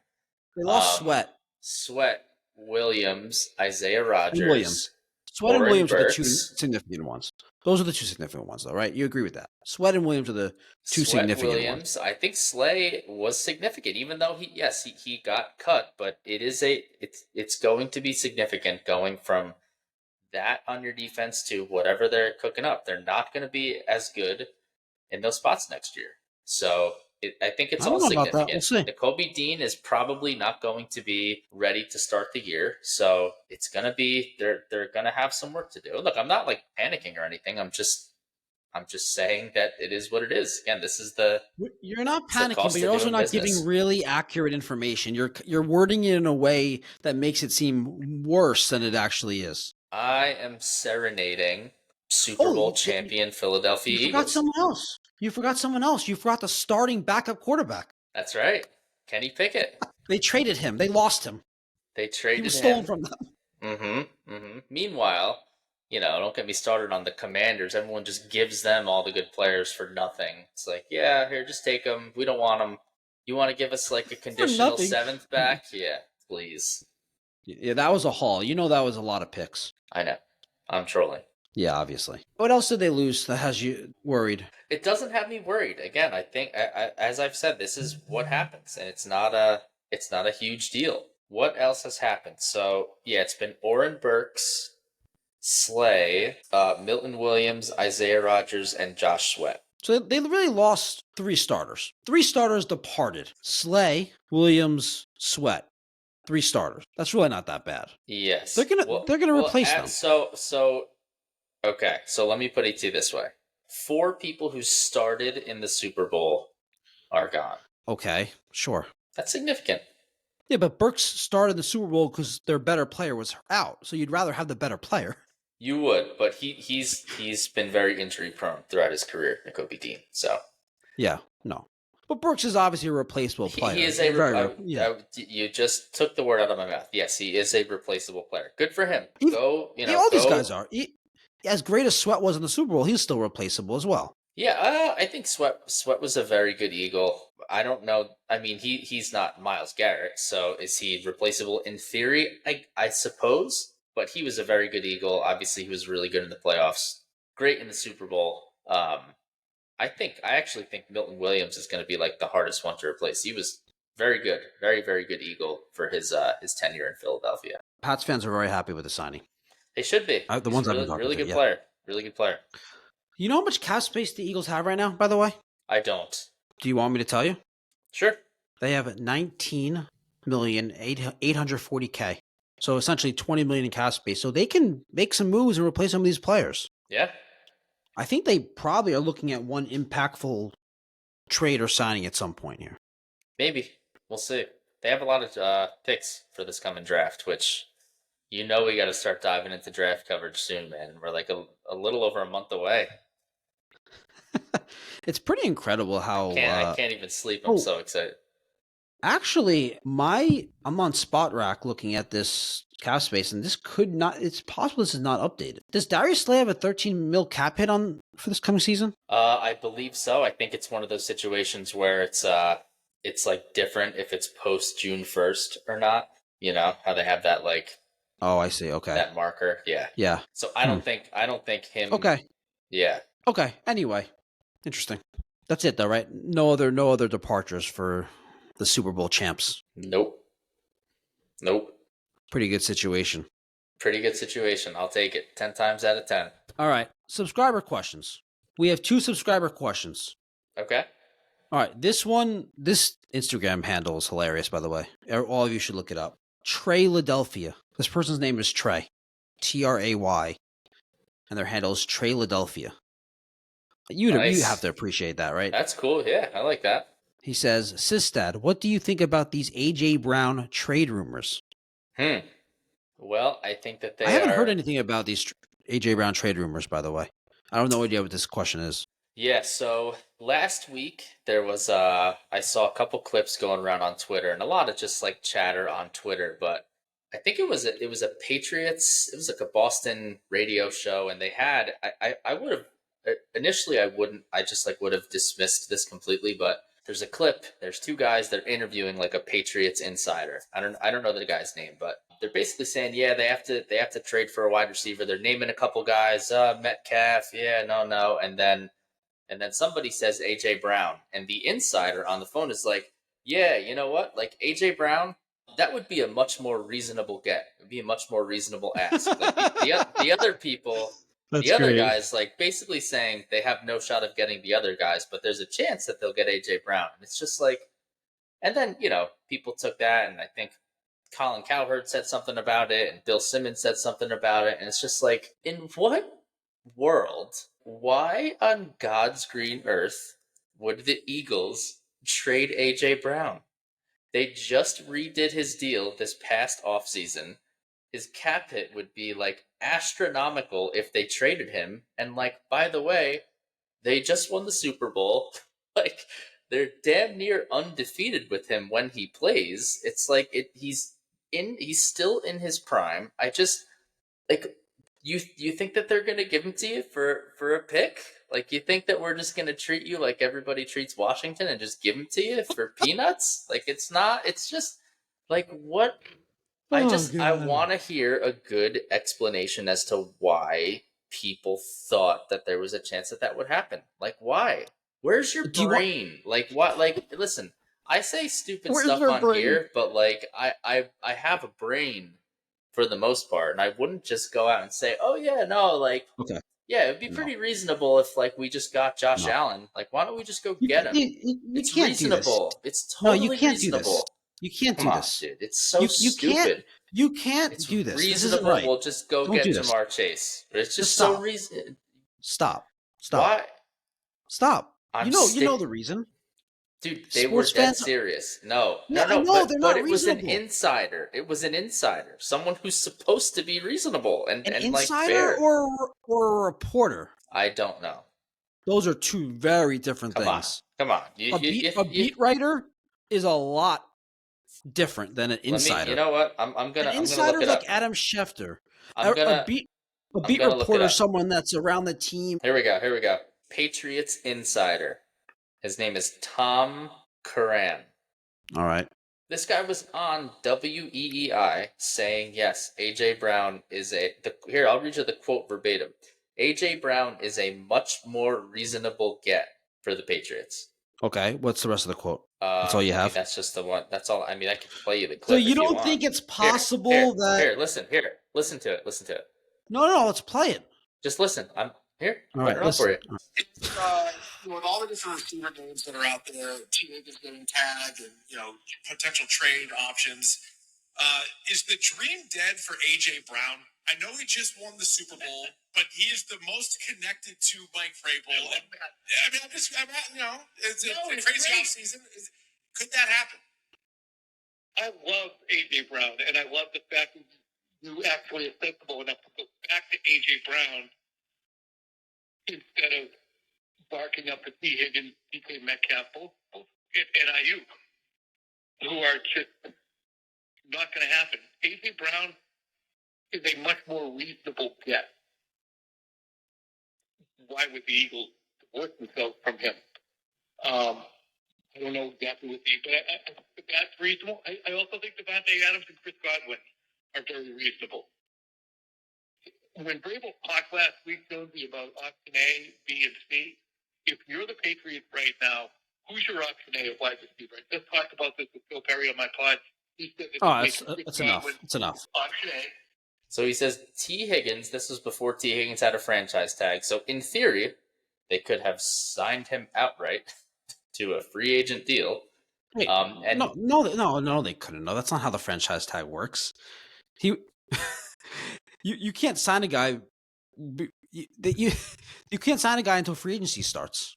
They lost Sweat Sweat, Williams, Isaiah and Rogers, Williams. Sweat and Oren Williams are the two Burks. significant ones. Those are the two significant ones, though, right? You agree with that? Sweat and Williams are the two Sweat significant Williams. ones. I think Slay was significant, even though he got cut, but it's going to be significant going from that on your defense to whatever they're cooking up. They're not going to be as good in those spots next year. So I think it's I all don't know about that. We'll significant. see. Nakobe Dean is probably not going to be ready to start the year, so it's going to be they're going to have some work to do. Look, I'm not like panicking or anything. I'm just saying that it is what it is. Again, this is the You're not it's the panicking, cost but of you're also doing not business. giving really accurate information. You're wording it in a way that makes it seem worse than it actually is. I am serenading Super Bowl champion Philadelphia You forgot Eagles. someone else. You forgot someone else. You forgot the starting backup quarterback. That's right, Kenny Pickett. They traded him. They lost him. They He traded was him. stolen from them. Meanwhile, don't get me started on the Commanders. Everyone just gives them all the good players for nothing. It's like, yeah, here, just take them. We don't want them. You want to give us like a conditional nothing. 7th back? Yeah, please. Yeah, that was a haul. That was a lot of picks. I know. I'm trolling. Yeah, obviously. What else did they lose that has you worried? It doesn't have me worried. Again, I think, as I've said, this is what happens, and it's not a huge deal. What else has happened? So yeah, it's been Oren Burks, Slay, Milton Williams, Isaiah Rogers, and Josh Sweat. So they really lost 3 starters. 3 starters departed. Slay, Williams, Sweat. 3 starters. That's really not that bad. Yes, They're gonna replace them. So okay. So let me put it to you this way: 4 people who started in the Super Bowl are gone. Okay, sure. That's significant. Yeah, but Burks started the Super Bowl because their better player was out. So you'd rather have the better player. You would, but he's been very injury prone throughout his career, Nakobe Dean. So yeah, no. But Burks is obviously a replaceable player. He is you just took the word out of my mouth. Yes, he is a replaceable player. Good for him. All these guys are. As great as Sweat was in the Super Bowl, he's still replaceable as well. Yeah, I think Sweat was a very good Eagle. I don't know. I mean, he's not Myles Garrett, so is he replaceable in theory? I suppose, but he was a very good Eagle. Obviously, he was really good in the playoffs. Great in the Super Bowl. I actually think Milton Williams is going to be like the hardest one to replace. He was very good, very, very good Eagle for his tenure in Philadelphia. Pats fans are very happy with the signing. They should be. The ones I've been talking really to, good yeah. player. Really good player. You know how much cap space the Eagles have right now, by the way? I don't. Do you want me to tell you? Sure. They have $19,840,000. So essentially $20 million in cap space. So they can make some moves and replace some of these players. Yeah. I think they probably are looking at one impactful trade or signing at some point here. Maybe. We'll see. They have a lot of picks for this coming draft, which we got to start diving into draft coverage soon, man. We're like a little over a month away. It's pretty incredible how I can't even sleep. I'm so excited. Actually, I'm on Spot Rack looking at this cap space, and it's possible this is not updated. Does Darius Slay have a 13 mil cap hit for this coming season? I believe so. I think it's one of those situations where it's like different if it's post June 1st or not. You know how they have that like. Oh, I see. Okay. That marker, yeah. Yeah. So I don't think him. Okay. Yeah. Okay. Anyway, interesting. That's it, though, right? No other departures for the Super Bowl champs. Nope. Pretty good situation. I'll take it 10 times out of 10. All right. Subscriber questions. We have 2 subscriber questions. Okay. All right. This Instagram handle is hilarious, by the way. All of you should look it up. Trey Ladelphia. This person's name is Trey. Tray. And their handle is Trey Ladelphia. You have to appreciate that, right? That's cool. Yeah, I like that. He says, Sistad, what do you think about these A.J. Brown trade rumors? Well, I think that I haven't heard anything about these A.J. Brown trade rumors, by the way. I don't know what this question is. Yeah, so last week there was I saw a couple clips going around on Twitter and a lot of just like chatter on Twitter, but I think it was a Patriots, it was like a Boston radio show and they had I would have initially I wouldn't I just like would have dismissed this completely, but there's a clip, there's two guys that are interviewing like a Patriots insider. I don't know the guy's name, but they're basically saying, yeah, they have to trade for a wide receiver. They're naming a couple guys, Metcalf, yeah, no, and then somebody says AJ Brown, and the insider on the phone is like, "Yeah, you know what? Like AJ Brown, that would be a much more reasonable get. It would be a much more reasonable ask. Like the other people, the That's other great. guys, like basically saying they have no shot of getting the other guys, but there's a chance that they'll get AJ Brown. And it's just like, and then people took that, and I think Colin Cowherd said something about it, and Bill Simmons said something about it, and it's just like, in what world, why on God's green earth would the Eagles trade AJ Brown? They just redid his deal this past offseason. His cap hit would be like astronomical if they traded him. And like, by the way, they just won the Super Bowl. Like, they're damn near undefeated with him when he plays. It's like he's still in his prime. I just like, you think that they're gonna give him to you for a pick? Like, you think that we're just gonna treat you like everybody treats Washington and just give him to you for peanuts? Like, it's not. It's just like, what? I want to hear a good explanation as to why people thought that there was a chance that that would happen. Like, why? Where's your Do you want? brain? Like, what? Like, listen, I say stupid Where's stuff their on brain? here, but like, I have a brain for the most part, and I wouldn't just go out and say, "Oh yeah, no, like, Okay. yeah, it'd be No. pretty reasonable if like we just got Josh No. Allen. Like, why don't we just go You, get him? you It's can't do this. reasonable. It's No, totally you can't do this. reasonable. You can't Come do on, this. dude. It's so You can't. stupid. You can't It's do this. This isn't reasonable. right. We'll just go Don't get do this. Jamar Chase. It's just stop. so reason. Stop. Stop. Why, Stop. I'm You know the reason. dude? They were Sports dead fans. serious. No, Yeah, I know but they're but not it was an reasonable. insider. It was an insider. Someone who's supposed to be reasonable and An like insider fair. or a reporter. I don't know. Those are two very different Come on, things. come on. A beat writer is a lot different than an insider. You know what? I'm gonna An look insider it is up. like Adam Schefter. I'm A gonna beat look it reporter up. is someone that's around the team. Here we go. Patriots insider. His name is Tom Curran. All right. This guy was on WEEI saying, yes, AJ Brown is here, I'll read you the quote verbatim. AJ Brown is a much more reasonable get for the Patriots. Okay. What's the rest of the quote? That's all you have? That's just the one. That's all. I mean, I can play you the clip. So you if don't want. think it's possible that... Here, listen to it. Listen to it. No, let's play it. Just listen. I'm here. All right, for you. It's, with all the different receiver names that are out there, T. Higgins getting tagged, and potential trade options. Is the dream dead for AJ Brown? I know he just won the Super Bowl, but he is the most connected to Mike Vrabel. I mean, it's a crazy offseason. Could that happen? I love AJ Brown, and I love the fact that you actually are sensible enough to go back to AJ Brown instead of barking up at T. Higgins, DK Metcalf, both and Ayuk, who are just not going to happen. AJ Brown is a much more reasonable get. Why would the Eagles divorce themselves from him? I don't know exactly what but I think that's reasonable. I also think Devontae Adams and Chris Godwin are very reasonable. When Vrabel talked last week, Jonesy, about option A, B, and C, if you're the Patriots right now, who's your option A of wide receiver? I just talked about this with Phil Perry on my pod. He said it's enough. It's enough. Option A. So he says T. Higgins, this was before T. Higgins had a franchise tag. So in theory, they could have signed him outright to a free agent deal. Wait, no, they couldn't. No, that's not how the franchise tag works. You can't sign a guy. You can't sign a guy until free agency starts.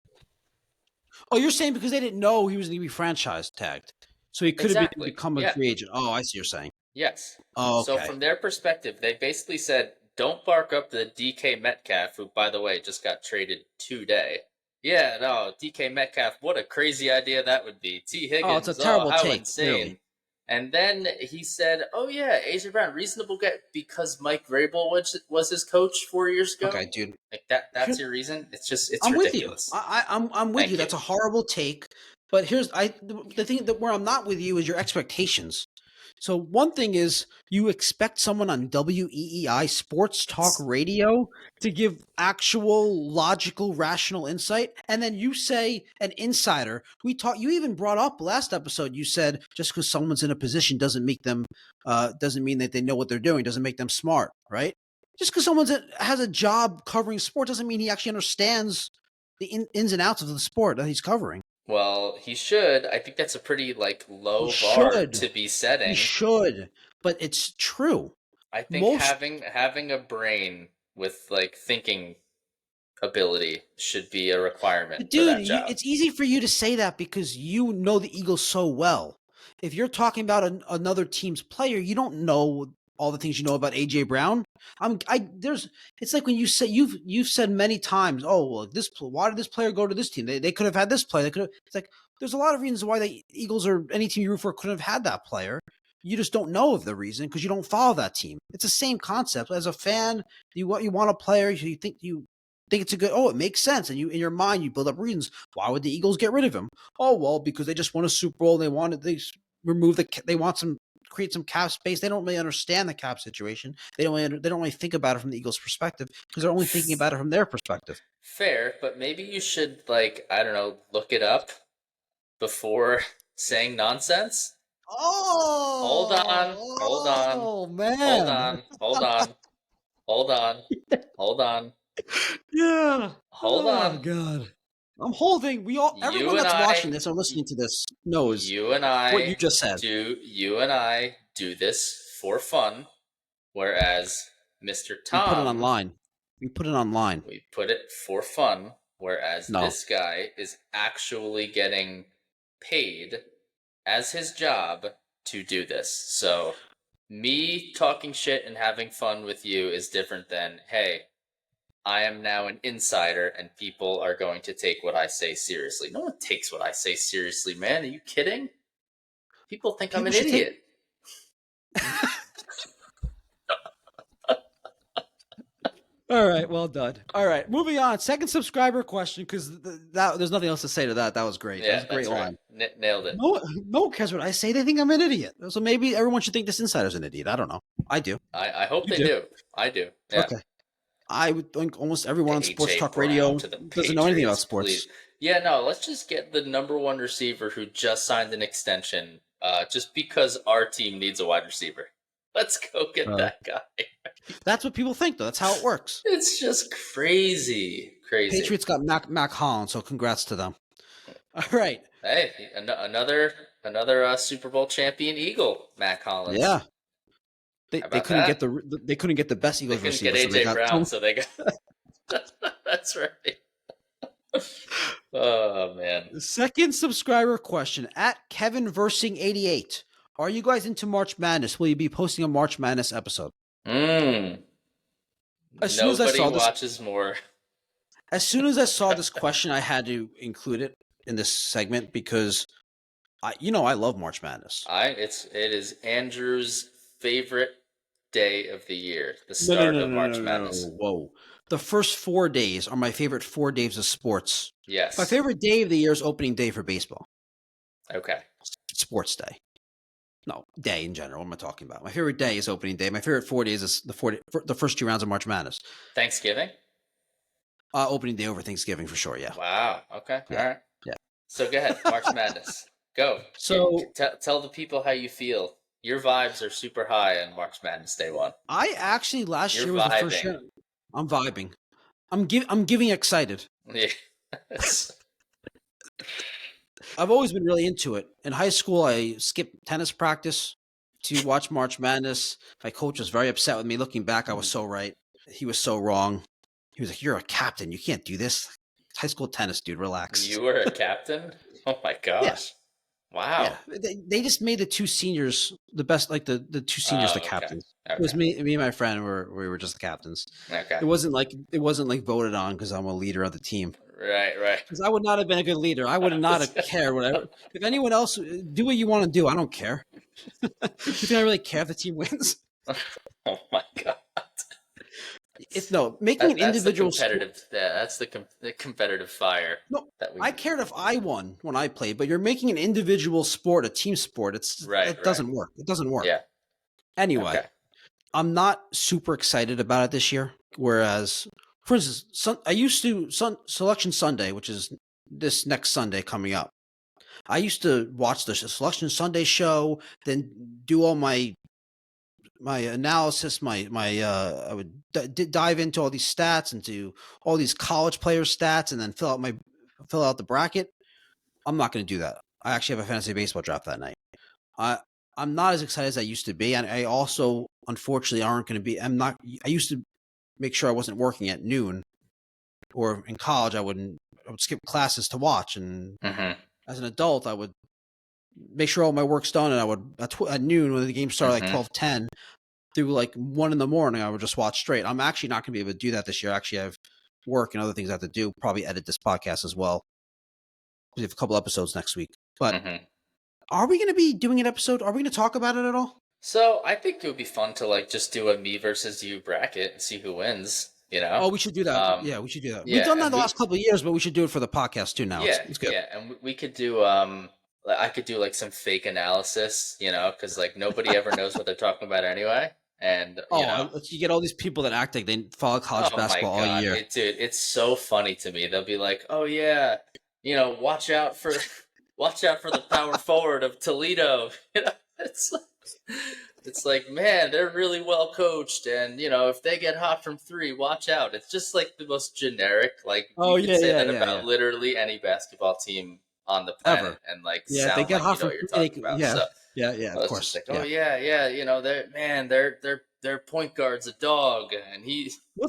Oh, you're saying because they didn't know he was going to be franchise tagged, so he could have become a free agent. Oh, I see what you're saying. Yes. Oh, okay. So from their perspective, they basically said, "Don't bark up the DK Metcalf, who, by the way, just got traded today. Yeah, no, DK Metcalf, what a crazy idea that would be. T. Oh, it's a Higgins, terrible how take, insane. really. And then he said, oh, yeah, AJ Brown, reasonable get because Mike Vrabel was his coach 4 years ago. Okay, dude. Like that's your reason? It's I'm ridiculous. with you. I'm with Thank you. That's a horrible take. But here's the thing that where I'm not with you is your expectations. So one thing is you expect someone on WEEI Sports Talk Radio to give actual logical, rational insight, and then you say an insider. You even brought up last episode. You said just because someone's in a position doesn't make them doesn't mean that they know what they're doing. Doesn't make them smart, right? Just because someone has a job covering sport doesn't mean he actually understands the ins and outs of the sport that he's covering. Well, he should. I think that's a pretty low He bar should. to be setting. He should, but it's true. I think having a brain with thinking ability should be a requirement for that job. It's easy for you to say that because you know the Eagles so well. If you're talking about another team's player, you don't know all the things you know about AJ Brown. It's like when you say you've said many times, oh well, why did this player go to this team? They could have had this player. It's like there's a lot of reasons why the Eagles or any team you root for couldn't have had that player. You just don't know of the reason because you don't follow that team. It's the same concept. As a fan, you want a player, you think it's a good. Oh, it makes sense, and you in your mind you build up reasons. Why would the Eagles get rid of him? Oh well, because they just won a Super Bowl. They want some create some cap space. They don't really understand the cap situation. They don't really think about it from the Eagles' perspective because they're only thinking about it from their perspective. Fair, but maybe you should I don't know, look it up before saying nonsense. Oh, hold on. Oh man, Hold on. Yeah. Hold on. Oh god. I'm holding. Everyone that's watching this or listening to this knows you and I what you just said. You and I do this for fun, whereas Mr. Tom We put it online. We put it for fun, whereas this guy is actually getting paid as his job to do this. So me talking shit and having fun with you is different than, hey, I am now an insider and people are going to take what I say seriously. No one takes what I say seriously, man. Are you kidding? People think I'm an idiot. All right, well done. All right, moving on. Second subscriber question, because there's nothing else to say to that. That was great. Yeah, that was a great line. Right. Nailed it. No one cares what I say. They think I'm an idiot. So maybe everyone should think this insider's an idiot. I don't know. I do. I hope they do. I do. Yeah. Okay. I would think almost everyone on Sports Talk Radio doesn't know anything about sports. Please. Yeah, no, let's just get the number one receiver who just signed an extension just because our team needs a wide receiver. Let's go get that guy. That's what people think, though. That's how it works. It's just crazy. Patriots got Mac Hollins, so congrats to them. All right. Hey, another Super Bowl champion Eagle, Mac Hollins. Yeah. They couldn't get the best Eagles receiver. They couldn't get AJ Brown, so they got. That's right. Oh man. The second subscriber question at Kevin Versing 88. Are you guys into March Madness? Will you be posting a March Madness episode? Nobody watches more. As soon as I saw this question, I had to include it in this segment because I love March Madness. It is Andrew's favorite day of the year. The start of March Madness. Whoa. The first 4 days are my favorite 4 days of sports. Yes. My favorite day of the year is opening day for baseball. Okay. Sports day. No, day in general. What am I talking about? My favorite day is opening day. My favorite 4 days is the first 2 rounds of March Madness. Thanksgiving? Opening day over Thanksgiving for sure, yeah. Wow. Okay. Yeah. All right. Yeah. So go ahead. March Madness. Go. So tell the people how you feel. Your vibes are super high on March Madness Day 1. I actually last year was the first year. I'm vibing. I'm giving excited. Yes. I've always been really into it. In high school, I skipped tennis practice to watch March Madness. My coach was very upset with me. Looking back, I was so right. He was so wrong. He was like, "You're a captain. You can't do this. High school tennis, dude. Relax." You were a captain? Oh my gosh. Yeah. Wow. Yeah. They just made the 2 seniors the best, like the 2 seniors the captains. Okay. It was me and my friend we were just the captains. Okay. It wasn't like voted on because I'm a leader of the team. Right. Because I would not have been a good leader. I would not have cared. Whatever. If anyone else, do what you want to do. I don't care. You think I really care if the team wins? Oh my god. Making an That's the individual competitive. That's the competitive fire. No, that we I cared if I won when I played, but you're making an individual sport a team sport. It doesn't work. It doesn't work. Yeah. Anyway, Okay. I'm not super excited about it this year. Whereas, for instance, I used to Selection Sunday, which is this next Sunday coming up. I used to watch the Selection Sunday show, then do all my analysis. I would dive into all these stats and do all these college player stats, and then fill out the bracket. I'm not going to do that. I actually have a fantasy baseball draft that night. I'm not as excited as I used to be, and I also, unfortunately, aren't going to be. I used to make sure I wasn't working at noon, or in college, I would skip classes to watch. And as an adult, I would make sure all my work's done, and I would at noon when the game started, like 12:10 through like 1 a.m, I would just watch straight. I'm actually not going to be able to do that this year. Actually, I have work and other things I have to do. Probably edit this podcast as well. We have a couple episodes next week, but are we going to be doing an episode? Are we going to talk about it at all? So I think it would be fun to like just do a me versus you bracket and see who wins. You know? Oh, we should do that. Yeah, we should do that. Yeah, We've done that the last couple of years, but we should do it for the podcast too now. Yeah, it's good. Yeah, and we could do I could do like some fake analysis, you know, because like nobody ever knows what they're talking about anyway. And you get all these people that act like they follow college basketball all year. Dude, it's so funny to me. They'll be like, "Oh yeah, you know, watch out for the power forward of Toledo." You know, it's like, man, they're really well coached, and you know, if they get hot from three, watch out. It's just like the most generic. Like, you can say that about literally any basketball team on the planet, ever. And like, yeah, they get hot from what you're talking about. Yeah, so, yeah, of course. Like, oh yeah, you know, their point guard's a dog, and he's a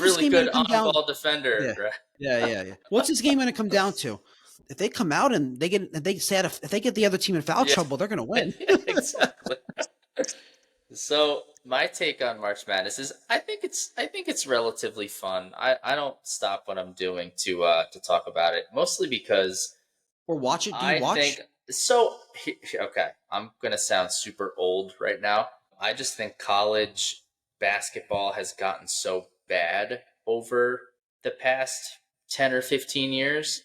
really good on-ball defender. Yeah. Right? Yeah. What's this game going to come down to? If they come out and they get the other team in foul trouble, they're going to win. Yeah, exactly. So my take on March Madness is I think it's relatively fun. I don't stop what I'm doing to talk about it, mostly because or watch it. Do you watch? Okay, I'm gonna sound super old right now. I just think college basketball has gotten so bad over the past 10 or 15 years.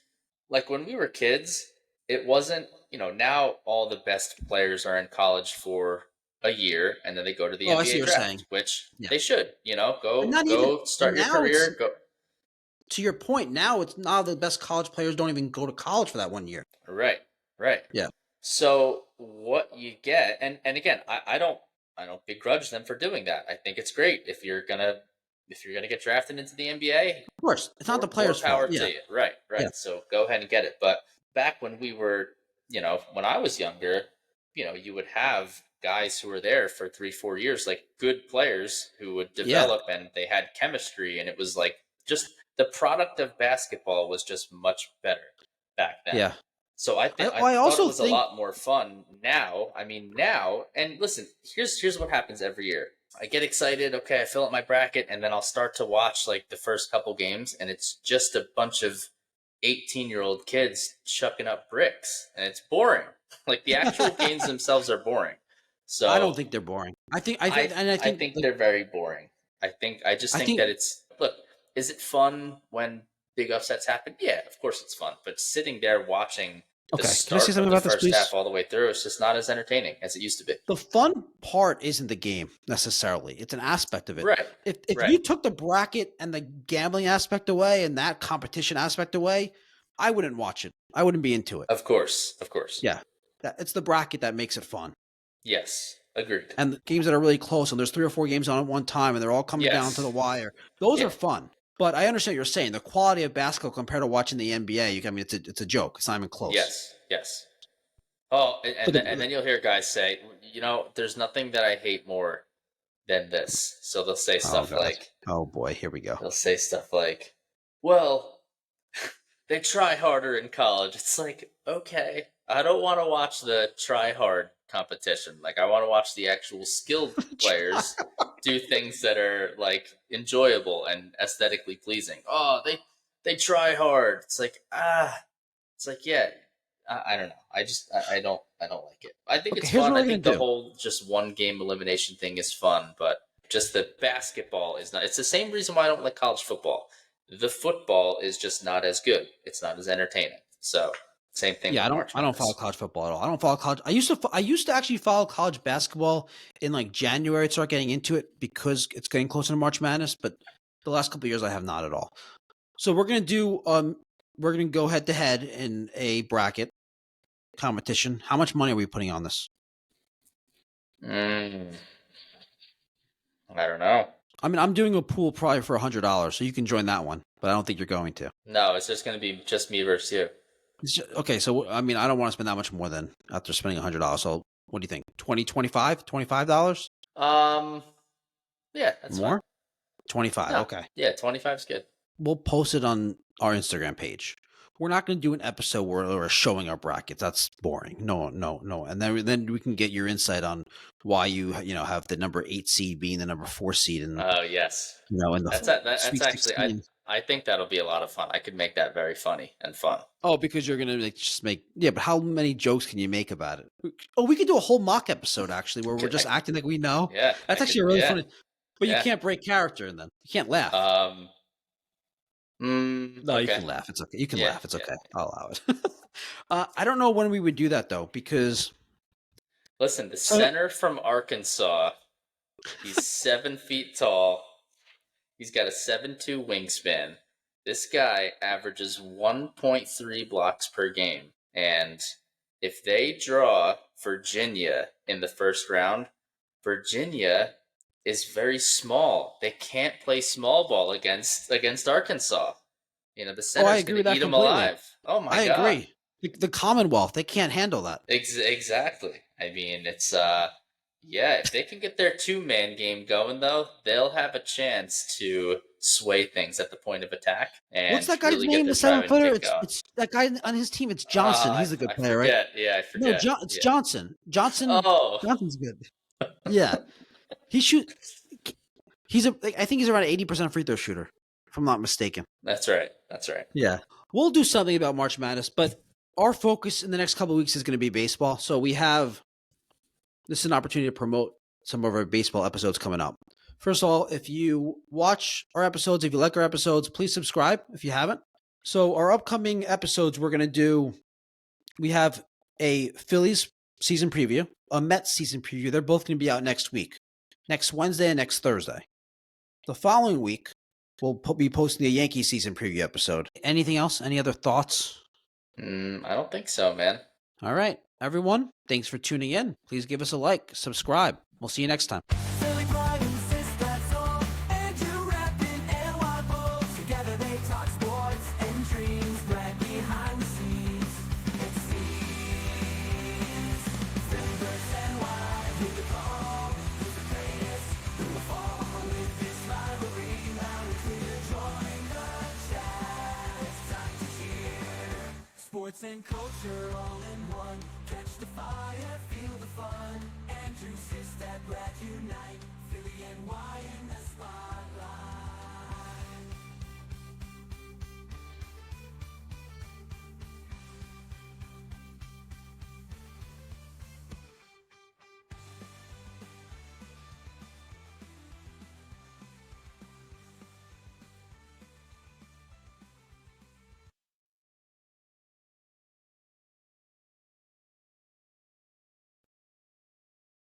Like when we were kids, it wasn't, you know, now all the best players are in college for a year and then they go to the NBA draft, which they should, you know, go start your career. Go. To your point, now it's not the best college players don't even go to college for that 1 year. Right. Yeah. So what you get, and again, I don't begrudge them for doing that. I think it's great if you're gonna get drafted into the NBA. Of course, it's not the players' power fault. to you. Right. Yeah. So go ahead and get it. But back when we were, you know, when I was younger, you know, you would have guys who were there for 3-4 years, like good players who would develop and they had chemistry, and it was like just the product of basketball was just much better back then. Yeah. So I thought it was a lot more fun now. I mean, now, and listen, here's what happens every year. I get excited. Okay, I fill up my bracket, and then I'll start to watch like the first couple games, and it's just a bunch of 18-year-old kids chucking up bricks, and it's boring. Like the actual games themselves are boring. So I don't think they're boring. I think they're very boring. I just think that it's look. Is it fun when big upsets happen? Yeah, of course it's fun. But sitting there watching the start of the first half all the way through, it's just not as entertaining as it used to be. The fun part isn't the game necessarily. It's an aspect of it. Right. If you took the bracket and the gambling aspect away and that competition aspect away, I wouldn't watch it. I wouldn't be into it. Of course. Yeah. It's the bracket that makes it fun. Yes. Agreed. And the games that are really close, and there's 3 or 4 games on at one time, and they're all coming down to the wire. Those are fun. But I understand what you're saying. The quality of basketball compared to watching the NBA, I mean, it's a joke. It's not even close. Yes. Oh, and then you'll hear guys say, you know, there's nothing that I hate more than this. So they'll say stuff like, oh boy, here we go. They'll say stuff like, well, they try harder in college. It's like, okay, I don't want to watch the try hard competition. Like I want to watch the actual skilled players do things that are like enjoyable and aesthetically pleasing. Oh, they try hard. It's like, it's like, yeah, I don't know. I don't like it. I think Okay, it's here's fun. what I we're think gonna the do. whole just one game elimination thing is fun, but just the basketball is not. It's the same reason why I don't like college football. The football is just not as good. It's not as entertaining. So same thing Yeah, with March I don't Madness. follow college football at all. I don't follow college. I used to actually follow college basketball in like January to start getting into it because it's getting closer to March Madness. But the last couple of years, I have not at all. So we're gonna go head to head in a bracket competition. How much money are we putting on this? I don't know. I mean, I'm doing a pool probably for $100, so you can join that one. But I don't think you're going to. No, it's just going to be just me versus you. Okay, so I mean, I don't want to spend that much more than after spending $100. So what do you think? 20, 25, $25? Yeah, that's More? fine. 25. No, Okay. yeah, 25 is good. We'll post it on our Instagram page. We're not going to do an episode where we're showing our brackets. That's boring. No. And then we can get your insight on why you have the number 8 seed being the number 4 seed, and Oh yes, in the that's Sweet actually 16. I think that'll be a lot of fun. I could make that very funny and fun. Oh, because you're going to just make but how many jokes can you make about it? Oh, we could do a whole mock episode actually where we're just acting like we know. Yeah, That's actually really funny. But yeah. you can't break character, and then you can't laugh. No, okay. you can laugh. It's okay. You can Yeah, laugh. It's okay. yeah. I'll allow it. I don't know when we would do that though, because Listen, the center from Arkansas, he's 7 feet tall. He's got a 7'2" wingspan. This guy averages 1.3 blocks per game. And if they draw Virginia in the first round, Virginia is very small. They can't play small ball against Arkansas. The center's going to eat them alive. Oh my God. I agree. The Commonwealth, they can't handle that. Exactly. I mean, it's if they can get their 2-man game going though, they'll have a chance to sway things at the point of attack. And what's that guy's really name? The 7-footer. kick going. It's that guy on his team. It's Johnson. He's a good player, forget. right? Yeah, I forget. No, it's Johnson. Oh, Johnson's good. Yeah, I think he's around 80% free throw shooter, if I'm not mistaken. That's right. Yeah, we'll do something about March Madness, but our focus in the next couple of weeks is going to be baseball. So this is an opportunity to promote some of our baseball episodes coming up. First of all, if you watch our episodes, if you like our episodes, please subscribe if you haven't. So our upcoming episodes, we have a Phillies season preview, a Mets season preview. They're both going to be out next week, next Wednesday and next Thursday. The following week, we'll be posting a Yankees season preview episode. Anything else? Any other thoughts? I don't think so, man. All right, everyone. Thanks for tuning in. Please give us a like, subscribe. We'll see you next time. Silly Brian and Sistad song, Andrew rapping and wild bulls. Together they talk sports and dreams, right behind the scenes. It seems Philly versus NY, who the call, who's the greatest, who will fall with this rivalry. Now it's clear, join the chat. It's time to cheer. Sports and culture all in one. Catch the fire, feel the fun. Andrew, Sistad, Brad unite. Philly, NY in the spot.